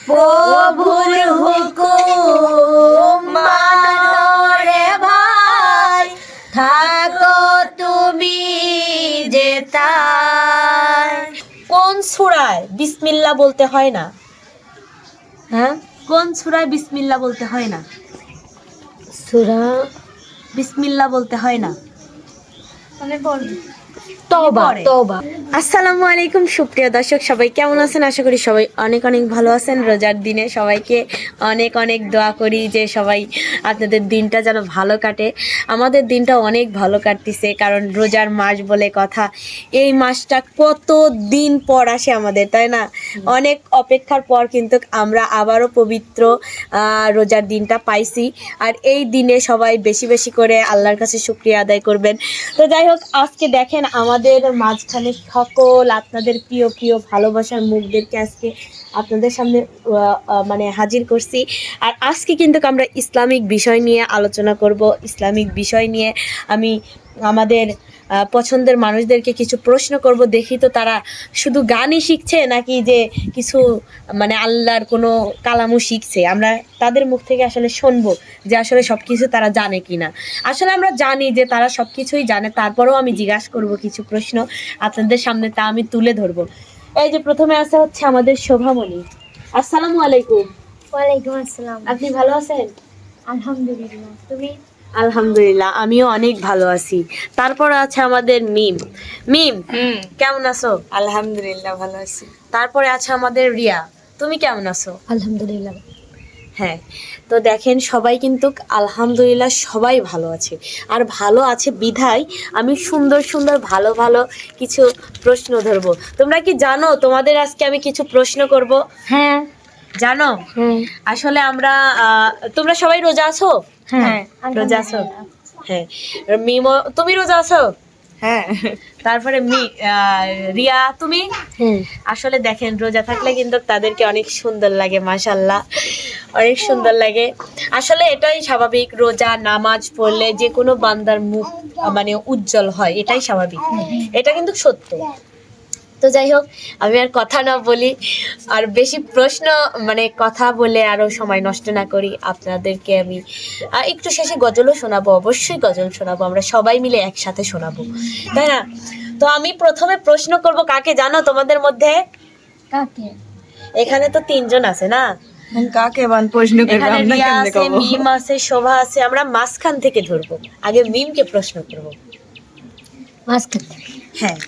প্রভুর হুকুম মানো রে ভাই, থাকো তুমি যেতায়। কোন সূরায় বিসমিল্লাহ বলতে হয় না? হ্যাঁ, কোন সূরায় বিসমিল্লাহ বলতে হয় না? সূরা বিসমিল্লাহ বলতে হয় না, মানে বল তওবা। তওবা। আসসালামু আলাইকুম সুপ্রিয় দর্শক, সবাই কেমন আছেন? আশা করি সবাই অনেক অনেক ভালো আছেন। রোজার দিনে সবাইকে অনেক অনেক দোয়া করি যে সবাই আপনাদের দিনটা যেন ভালো কাটে। আমাদের দিনটা অনেক ভালো কাটতেছে, কারণ রোজার মাস বলে কথা। এই মাসটা কত দিন পর আসে আমাদের, তাই না? অনেক অপেক্ষার পর কিন্তু আমরা আবারও পবিত্র রোজার দিনটা পাইছি। আর এই দিনে সবাই বেশি বেশি করে আল্লাহর কাছে শুকরিয়া আদায় করবেন। তো যাই হোক, আজকে দেখেন আমাদের মাঝখানে সকল আপনাদের প্রিয় প্রিয় ভালোবাসার মুখদেরকে আজকে আপনাদের সামনে মানে হাজির করছি। আর আজকে কিন্তু আমরা ইসলামিক বিষয় নিয়ে আলোচনা করব। ইসলামিক বিষয় নিয়ে আমি আমাদের পছন্দের মানুষদেরকে কিছু প্রশ্ন করব, দেখি তো তারা শুধু গানই শিখছে নাকি যে কিছু মানে আল্লাহর কোনো কালামও শিখছে। আমরা তাদের মুখ থেকে আসলে শুনবো যে আসলে সব কিছু তারা জানে কি না। আসলে আমরা জানি যে তারা সব কিছুই জানে, তারপরেও আমি জিজ্ঞাসা করব কিছু প্রশ্ন আপনাদের সামনে, তা আমি তুলে ধরবো। এই যে প্রথমে আছে হচ্ছে আমাদের শোভামণি। আসসালামু আলাইকুম। ওয়ালাইকুম আসসালাম। আপনি ভালো আছেন? আলহামদুলিল্লাহ, তুমি? আলহামদুলিল্লাহ, আমিও অনেক ভালো আছি। তারপর আছে আমাদের মিম। মিম, কেমন আছো? আলহামদুলিল্লাহ ভালো আছি। তারপরে আছে আমাদের রিয়া। তুমি কেমন আছো? আলহামদুলিল্লাহ। হ্যাঁ, তো দেখেন সবাই কিন্তু আলহামদুলিল্লাহ সবাই ভালো আছে। আর ভালো আছে বিধায় আমি সুন্দর সুন্দর ভালো ভালো কিছু প্রশ্ন ধরবো। তোমরা কি জানো তোমাদের আজকে আমি কিছু প্রশ্ন করব? হ্যাঁ। জানো? হ্যাঁ। আসলে আমরা তোমরা সবাই রোজা আছো? হ্যাঁ। রোজা আছো? হ্যাঁ। মিমো, তুমি রোজা আছো? হ্যাঁ। তারপরে রিয়া, তুমি? আসলে দেখেন রোজা থাকলে কিন্তু তাদেরকে অনেক সুন্দর লাগে, মাশাআল্লাহ অনেক সুন্দর লাগে। আসলে এটাই স্বাভাবিক, রোজা নামাজ পড়লে যে কোনো বান্দার মুখ মানে উজ্জ্বল হয়, এটাই স্বাভাবিক, এটা কিন্তু সত্য। তো যাই হোক, আমি আর কথা না বলি, আর বেশি প্রশ্ন মানে কথা বলে আরো সময় নষ্ট না করি, আপনাদেরকে আমি একটু শেষে গজলও শোনাবো। অবশ্যই গজল শোনাবো, আমরা সবাই মিলে একসাথে শোনাবো, তাই না? তো আমি প্রথমে প্রশ্ন করব কাকে জানো তোমাদের মধ্যে? কাকে? এখানে তো তিনজন আছে না? কাকে বান প্রশ্ন করব? এখানে আমরা রিয়া কেমনে আছে, করব? মিম আছে, শোভা আছে। আমরা মাঝখান থেকে ধরবো। আগে মিমকে প্রশ্ন করব। মাঝখান থেকে? হ্যাঁ,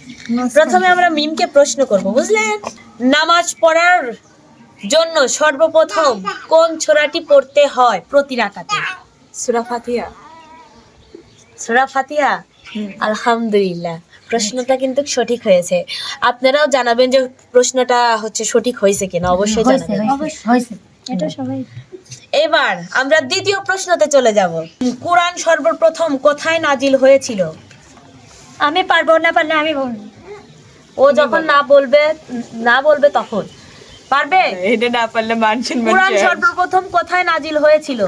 প্রথমে আমরা মিমকে প্রশ্ন করব, বুঝলেন? নামাজ পড়ার জন্য সর্বপ্রথম কোন সূরাটি পড়তে হয় প্রতি রাকাতে? সূরা ফাতিহা। সূরা ফাতিহা? আলহামদুলিল্লাহ, প্রশ্নটা কিন্তু সঠিক হয়েছে। আপনারাও জানাবেন যে প্রশ্নটা হচ্ছে সঠিক হয়েছে কিনা, অবশ্যই জানাবেন। হয়েছে, এটা সবাই। এবার আমরা দ্বিতীয় প্রশ্নতে চলে যাব। কোরআন সর্বপ্রথম কোথায় নাজিল হয়েছিল? আমি পারবো, না পারলে আমি বলবো। ও যখন না বলবে তখন পারবে। এটা না পারলে মানছেন কোরআন সর্বপ্রথম কোথায় নাজিল হয়েছিল?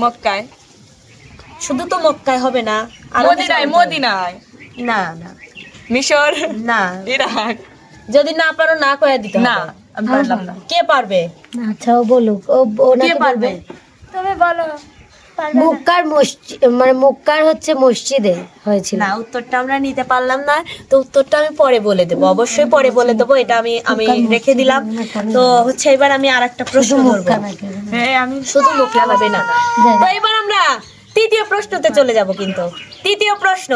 মক্কায়। শুধু তো মক্কায় হবে না, আর মদিনায়। না না মিশর, না, ইরাক। যদি না পারো না কয়ে দিতে না, হবে। আমি পারলাম না। কে পারবে? আচ্ছা, ও বলুক। ও কে পারবে? তুমি বলো। মক্কার মসজিদ, মানে মক্কার হচ্ছে মসজিদে হয়েছিল। না, উত্তরটা আমরা নিতে পারলাম না, তো উত্তরটা আমি পরে বলে দেবো, অবশ্যই পরে বলে দেবো। এটা আমি রেখে দিলাম। তো হচ্ছে এবার আমি আরেকটা প্রশ্ন করবো। হ্যাঁ, আমি শুধু মুখে হবে না। তো এবার আমরা তৃতীয় প্রশ্নতে চলে যাব। কিন্তু তৃতীয় প্রশ্ন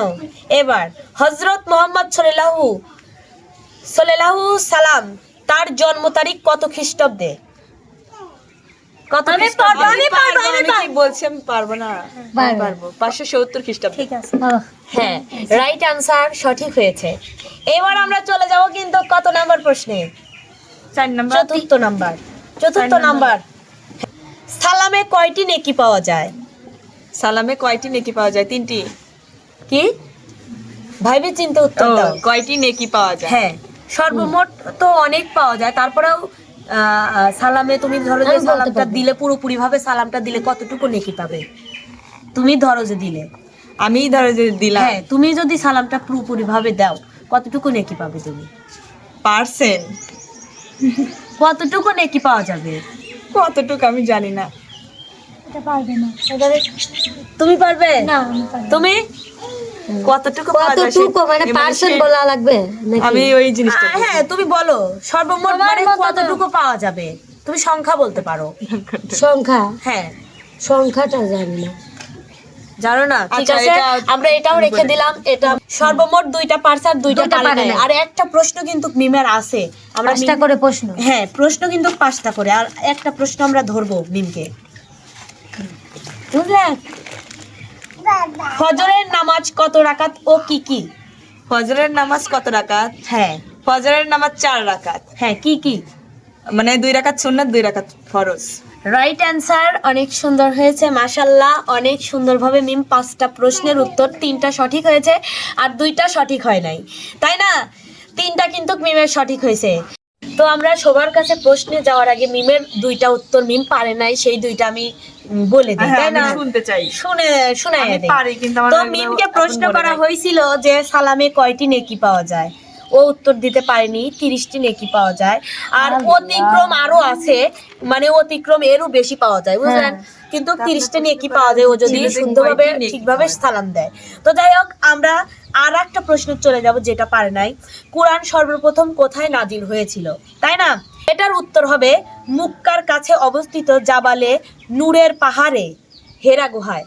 এবার, হযরত মুহাম্মদ সাল্লাল্লাহু সালাম তার জন্ম তারিখ কত খ্রিস্টাব্দে? কত খ্রিস্টাব্দে? আমি কি বলছি? আমি পারবো না। পারবো 570 খ্রিস্টাব্দে। ঠিক আছে। হ্যাঁ, রাইট আনসার, সঠিক হয়েছে। এবার আমরা চলে যাব কিন্তু কত নাম্বার প্রশ্নে? 4 নাম্বার। চতুর্থ নাম্বার। সালামে কয়টি নেকি পাওয়া যায়? সালামে কয়টি নেকি পাওয়া যায়? 3টি। কি ভাইবে চিন্তা উত্তর দাও। কয়টি নেকি পাওয়া যায়? হ্যাঁ, সর্বমোট তো অনেক পাওয়া যায়, তারপরেও সালামে তুমি ধরো যে সালামটা দিলে, পুরোপুরি ভাবে সালামটা দিলে কতটুকু নেকি পাবে? তুমি ধরো যে দিলে, আমি ধরো যে দিলাম। হ্যাঁ, তুমি যদি সালামটা পুরোপুরি ভাবে দাও কতটুকু নেকি পাবে তুমি? পার্সেন্ট। কতটুকু নেকি পাওয়া যাবে? কতটুকু আমি জানি না। এটা পারবে না। তুমি পারবে? না, আমি পারবো না। তুমি কতটুকু পাওয়া যায় কতটুকু মানে এ পার্সেন্ট বলা লাগবে নাকি? আমি ওই জিনিসটা হ্যাঁ তুমি বলো সর্বমোট তোমার মানে মতো তো। কতটুকু পাওয়া যাবে, তুমি সংখ্যা বলতে পারো। সংখ্যা, হ্যাঁ সংখ্যাটা জানি না। জানো না, ঠিক আচ্ছা, আছে এটা আমরা এটাও রেখে বলে দিলাম। এটা সর্বমোট 2টা পারছে আর 2টা দুইটা পারে পারে নাই। নাই। আর একটা প্রশ্ন কিন্তু মিমের আছে, আমরা 5টা করে প্রশ্ন। হ্যাঁ প্রশ্ন কিন্তু 5টা করে, আর একটা প্রশ্ন আমরা ধরবো মিমকে, বুঝলেন? ফজরের নামাজ কত রাকাত ও কি কি? ফজরের নামাজ কত রাকাত? হ্যাঁ ফজরের নামাজ 4 রাকাত, হ্যাঁ কি কি? মানে 2 রাকাত সুন্নাত 2 রাকাত ফরজ। রাইট অ্যান্সার, অনেক সুন্দর হয়েছে মাশাল্লাহ, অনেক সুন্দরভাবে মিম 5টা প্রশ্নের উত্তর 3টা সঠিক হয়েছে আর 2টা সঠিক হয় নাই, তাই না? 3টা কিন্তু মিমের সঠিক হয়েছে। তো আমরা সবার কাছে প্রশ্নে যাওয়ার আগে মিমের 2টা উত্তর মিম পারে নাই, সেই 2টা আমি বলে দিই, হ্যাঁ, তাই আমি না? শুনতে চাই। শুনাই আমি দিই। পারি, কিন্তু আমার তো ওগুলো মিমকে এখন প্রশ্ন মনে করা নাই। হয়েছিল যে সালামে কয়টি নেকি পাওয়া যায়, ও উত্তর দিতে পারেনি। 30টি নেকি পাওয়া যায়, আর অতিক্রম আরো আছে, মানে অতিক্রম এরও বেশি পাওয়া যায়, বুঝলেন? কিন্তু 30টা নেকি পাওয়া যায় ও যদি সুন্দরভাবে ঠিকভাবে সালাম দেয়। তো যাই হোক, আমরা আর একটা প্রশ্ন চলে যাব যেটা পারে নাই। কোরআন সর্বপ্রথম কোথায় নাজিল হয়েছিল, তাই না? এটার উত্তর হবে মক্কার কাছে অবস্থিত জাবালে নূরের পাহাড়ে হেরা গুহায়।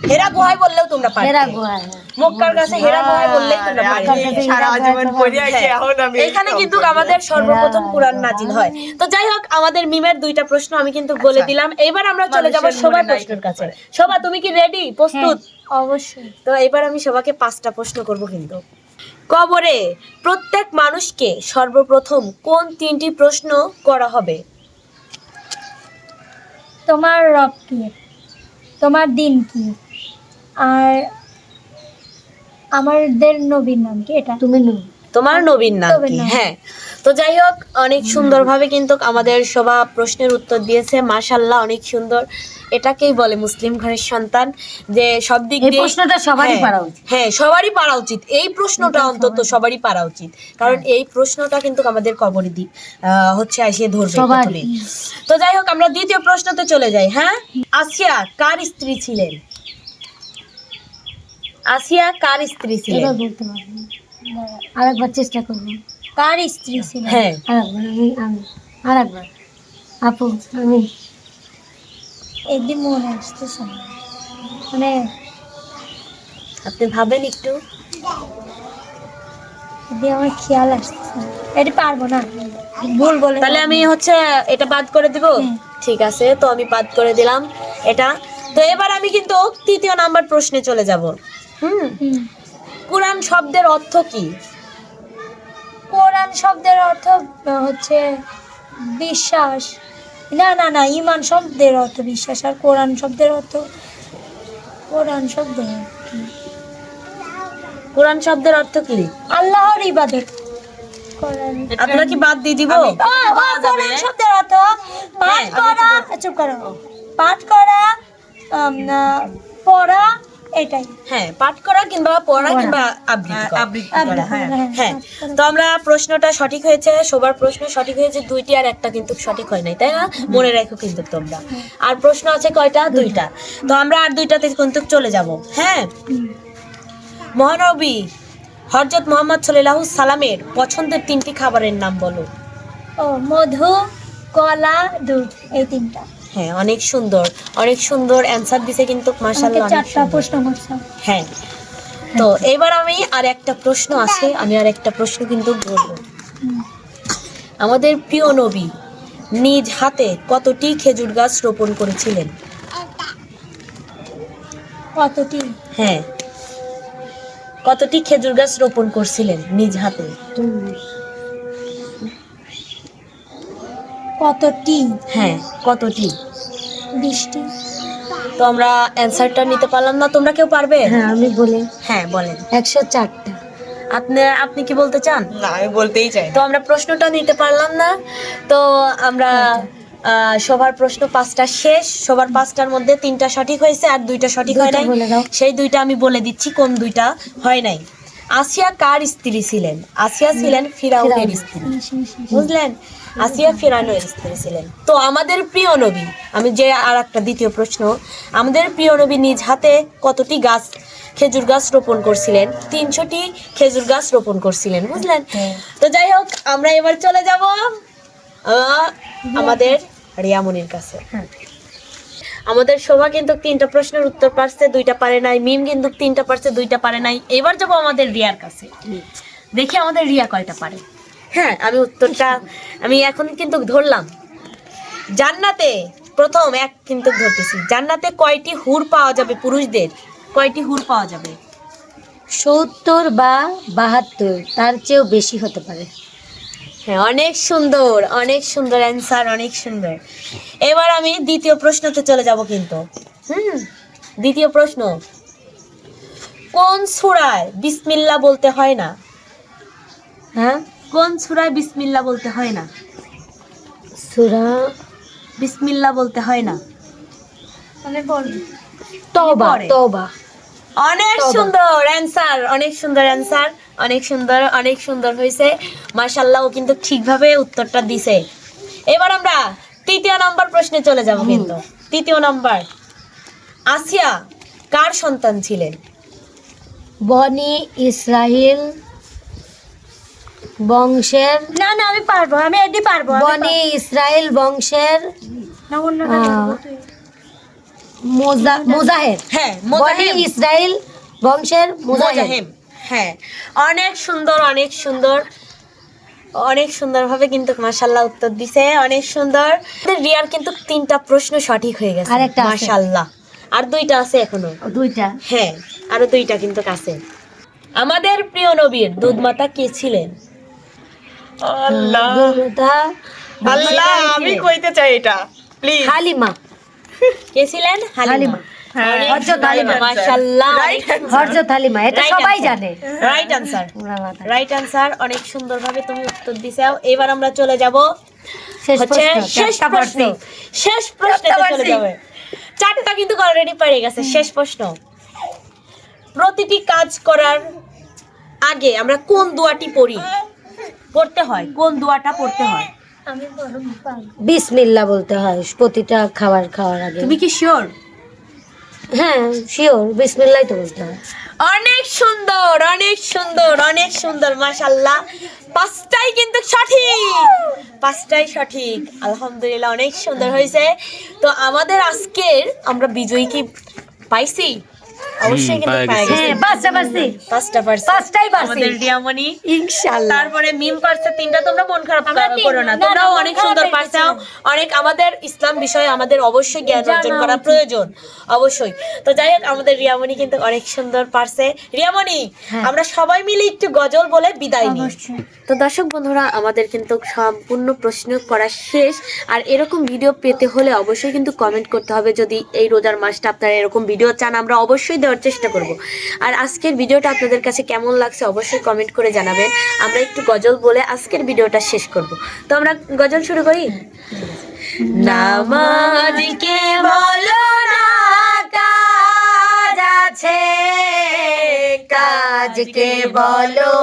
হেরা গুহায় বললেও তোমরা পারবে। হেরা গুহায়। মক্কার কাছে হেরা গুহায় বললেই তোমরা আরে, পারবে। আমি সারা জীবন পড়ে আছি, হ্যাঁ, এখন আমি এখানে কিন্তু আমাদের সর্বপ্রথম কোরআন নাজিল হয়। তো যাই হোক, আমাদের মিমের 2টা প্রশ্ন আমি কিন্তু বলে আচ্ছা। দিলাম। এবার আমরা চলে যাব মানুষের শোভা মনে নাই প্রশ্নের থাকতে কাছে। পারে। শোভা তুমি কি রেডি, প্রস্তুত? অবশ্যই। তো এবার আমি সবাইকে 5টা প্রশ্ন করব কিন্তু। কবরে প্রত্যেক মানুষকে সর্বপ্রথম কোন 3টি প্রশ্ন করা হবে? তোমার রব কি, তোমার দিন কি, আর আমাদের নবীর নাম কি? এটা তুমি তোমার নবীর নাম নবীর কি? নাম। হ্যাঁ, তো যাই হোক, অনেক সুন্দরভাবে কিন্তু আমাদের সভা প্রশ্নের উত্তর দিয়েছে মাশাআল্লাহ, অনেক সুন্দর। এটাকেই বলে মুসলিম ঘরের সন্তান, যে সব দিক এই দিয়ে প্রশ্নটা সবারই পারা উচিত। হ্যাঁ সবারই পারা উচিত, এই প্রশ্নটা অন্তত সবারই পারা উচিত, কারণ এই প্রশ্নটা কিন্তু আমাদের কবরে হচ্ছে এসে ধরবে সবারই। প্রথমে। তো যাই হোক, আমরা দ্বিতীয় প্রশ্নতে চলে যাই। হ্যাঁ, আসিয়া কার স্ত্রী ছিলেন? আসিয়া কার স্ত্রী ছিলেন? এবার বলতে পারবো না। আরেকবার চেষ্টা করবো। কার স্ত্রী ছিল? হ্যাঁ। আরেকবার আরেকবার আপু, আমি একদিন মনে আসতেছে না। মানে আপনি ভাবেন একটু। একদিন আমার খেয়াল আসতেছে না। এটা পারবো না, ভুল বলে। তাহলে আমি হচ্ছে এটা বাদ করে দিব। হুম। ঠিক আছে, তো আমি বাদ করে দিলাম এটা। তো এবার আমি কিন্তু 3য় নাম্বার প্রশ্নে চলে যাব। হুম। কোরআন শব্দের অর্থ কি? কোরআন শব্দের অর্থ হচ্ছে বিশ্বাস। না না না, ঈমান শব্দের অর্থ বিশ্বাস, আর কোরআন শব্দের অর্থ, কোরআন শব্দের অর্থ কি? কোরআন শব্দের অর্থ কি? আল্লাহর ইবাদত। কোরআন আপনারা কি বাদ দিয়ে দিব? কোরআন শব্দের অর্থ পাঠ হ্যাঁ, করা, চুপ করো, পাঠ করা, পড়া, এটাই। হ্যাঁ, পাঠ করা কিংবা পড়া পড়া। কিংবা আবৃত্তি করা। আবৃত্তি আবৃত্তি করা, হ্যাঁ। করা, হ্যাঁ, পাঠ করা। তো আমরা প্রশ্নটা সঠিক হয়েছে, সবার প্রশ্ন সঠিক হয়েছে 2টি, আর একটা কিন্তু সঠিক হয় নাই, তাই না? মনে রাখো কিন্তু তোমরা। আর প্রশ্ন আছে কয়টা? 2টা। তো আমরা আর 2টাতে কিন্তু চলে যাব। হ্যাঁ, হুম। মহানবী হযরত মুহাম্মদ সাল্লাল্লাহু সাল্লামের পছন্দের 3টি খাবারের নাম বলো। ও মধু, কলা, দুধ, এই 3টা। হ্যাঁ, অনেক সুন্দর, অনেক সুন্দর অ্যানসার দিছে কিন্তু আমাকে মাশাআল্লাহ। অনেক 4টা সুন্দর। প্রশ্ন করছো। হ্যাঁ, তো এবার আমি আর একটা প্রশ্ন আছে, আমি আর একটা প্রশ্ন কিন্তু বলবো। আমাদের প্রিয় নবী নিজ হাতে কতটি খেজুর গাছ রোপণ করেছিলেন? কতটি? হ্যাঁ, কতটি খেজুর গাছ রোপণ করছিলেন নিজ হাতে? কতটি? হ্যাঁ, কতটি? 20টি। তো আমরা অ্যানসারটা নিতে পারলাম না, তোমরা কেউ পারবে? হ্যাঁ, আমি বলি হ্যাঁ বলেন। 104টা। আপনি কি বলতে চান? না, আমি বলতেই চাই তো না। আমরা প্রশ্নটা নিতে পারলাম না। তো আমরা সবার প্রশ্ন 5টা শেষ, সবার 5টার মধ্যে 3টা সঠিক হয়েছে আর 2টা সঠিক হয় নাই। দুইটা বলে দাও। সেই 2টা আমি বলে দিচ্ছি কোন 2টা হয় নাই। আসিয়া কার স্ত্রী ছিলেন? আসিয়া ছিলেন ফিরাউনের স্ত্রী, বুঝলেন? আসিয়া ফিরআউনের স্ত্রী ছিলেন। তো আমাদের প্রিয় নবী, আমি যে আর একটা দ্বিতীয় প্রশ্ন, আমাদের প্রিয় নবী নিজ হাতে কতটি গাছ খেজুর গাছ রোপণ করছিলেন? 300টি খেজুর গাছ রোপণ করছিলেন, বুঝলেন? তো যাই হোক, আমরা এবার চলে যাব আমাদের রিয়ামনির কাছে। আমাদের শোভা কিন্তু 3টা প্রশ্নের উত্তর পারছে, 2টা পারে নাই। মিম কিন্তু 3টা পারছে, 2টা পারে নাই। এবার যাবো আমাদের রিয়ার কাছে, দেখি আমাদের রিয়া কয়টা পারে। হ্যাঁ, আমি উত্তরটা আমি এখন কিন্তু ধরলাম। জান্নাতে প্রথম এক কিন্তু ধরতেছি, জান্নাতে কয়টি হুর পাওয়া যাবে? পুরুষদের কয়টি হুর পাওয়া যাবে? 70 বা 72, তার চেয়েও বেশি হতে পারে। হ্যাঁ, অনেক সুন্দর, অনেক সুন্দর অ্যান্সার, অনেক সুন্দর। এবার আমি দ্বিতীয় প্রশ্নতে চলে যাব কিন্তু। দ্বিতীয় প্রশ্ন, কোন সূরায় বিসমিল্লাহ বলতে হয় না? হ্যাঁ, কোন সূরায় বিসমিল্লাহ বলতে হয় না? সূরা বিসমিল্লাহ বলতে হয় না। তওবা। পরে? তওবা। অনেক সুন্দর অ্যান্সার, অনেক সুন্দর অ্যান্সার, অনেক সুন্দর, অনেক সুন্দর হয়েছে। মাশাআল্লাহ, ও কিন্তু ঠিকভাবে উত্তরটা দিছে। এবার আমরা তৃতীয় নাম্বার প্রশ্নে চলে যাব কিন্তু। তৃতীয় নাম্বার, আসিয়া কার সন্তান ছিলেন? বনি ইসরাইল বংশের, না না, আমি পারবো, আমি এটি পারবো। বনি ইসরাইল বংশের মুজাহিদ। হ্যাঁ, বনি মুজাহিম। ইসরাইল বংশের মুজাহিদ। মুজাহিম, হ্যাঁ, অনেক সুন্দর, অনেক সুন্দর, অনেক সুন্দরভাবে কিন্তু মাশাআল্লাহ উত্তর দিছে, অনেক সুন্দর। রিয়ার কিন্তু 3টা প্রশ্ন সঠিক হয়ে গেছে, আরেকটা আছে। মাশাআল্লাহ। আর 2টা আছে এখনো। 2টা। হ্যাঁ, আরো 2টা কিন্তু আছে। আমাদের প্রিয় নবীর দুধমাতা কে ছিলেন? আল্লাহ দুর্গা আল্লাহ, আমি কইতে চাই এটা প্লিজ। হালিমা। কে ছিলেন? হালিমা। হ্যাঁ, হযরত হালিমা। মাশাআল্লাহ, হযরত হালিমা, এটা Right সবাই answer. জানে। রাইট আনসার, রাইট আনসার, অনেক সুন্দরভাবে তুমি উত্তর দিছাও। এবার আমরা চলে যাব শেষ হচ্ছে প্রশ্ন, শেষ চারটা প্রশ্ন। পারছি। শেষ প্রশ্নে চলে যাবে। 4টা কিন্তু অলরেডি পেরে গেছে। শেষ প্রশ্ন, প্রতিটি কাজ করার আগে আমরা কোন দোয়াটি পড়তে হয়? কোন দোয়াটা পড়তে হয়? বিসমিল্লাহ বলতে হয় প্রতিটা খাবার খাওয়ার আগে। তুমি কি শিওর? হ্যাঁ, শিওর, বিসমিল্লাহ তো বলতে হয়। অনেক সুন্দর, অনেক সুন্দর, অনেক সুন্দর, মাশাআল্লাহ। 5টাই কিন্তু সঠিক, 5টাই সঠিক। আলহামদুলিল্লাহ, অনেক সুন্দর হয়েছে। তো আমাদের আজকের আমরা বিজয়ী কি পাইছি? অবশ্যই কিন্তু পাই গেছি। হ্যাঁ, 5টা পারছি। 5টা পারছি। 5টাই পারছি আমাদের রিয়ামণি ইনশাআল্লাহ। তারপরে মিম পারছে 3টা। তোমরা মন খারাপ করো না, না, তোমরাও মন অনেক খারাপ সুন্দর হয়ে পারছো। অনেক আমাদের ইসলাম বিষয়ে আমাদের অবশ্যই জ্ঞান অর্জন করা প্রয়োজন, অবশ্যই। তো যাই হোক, আমাদের রিয়ামণি কিন্তু অনেক সুন্দর পারছে। রিয়ামণি, আমরা সবাই মিলে একটু গজল বলে বিদায় নিই। তো দর্শক বন্ধুরা, আমাদের কিন্তু সম্পূর্ণ প্রশ্ন করা শেষ। আর এরকম ভিডিও পেতে হলে অবশ্যই কিন্তু কমেন্ট করতে হবে। যদি এই রোজার মাসটা আপনারা এরকম ভিডিও চান, আমরা অবশ্যই দেওয়ার চেষ্টা করব। আর আজকের ভিডিওটা আপনাদের কাছে কেমন লাগছে অবশ্যই কমেন্ট করে জানাবেন। আমরা একটু গজল বলে আজকের ভিডিওটা শেষ করব। তো আমরা গজল শুরু করি। নামাজকে বলো না কাজ আছে, কাজকে বলো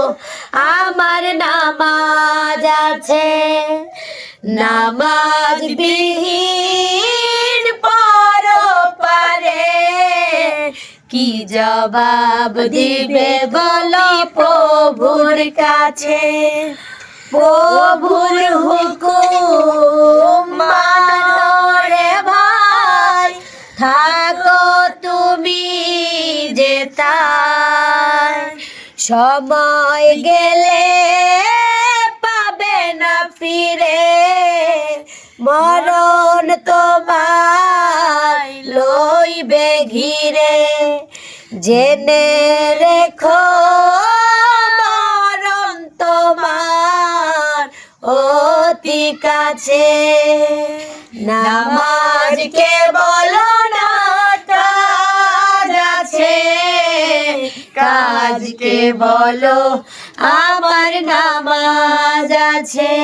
আমার নামাজ আছে। নামাজ বিহীন পরপারে কি জবাব দিবে বলো প্রভুর কাছে। প্রভুর হুকুম মানো রে ভাই, থাকো তুমি যেতায়। সময় গেলে পাবে না ফিরে, মরণ তোমায় লইবে ঘিরে। জেনে রেখো মরণ তোমার অতি কাছে। নামাজকে বলো না কাজ আছে, কাজকে বলো আমার নামাজ আছে।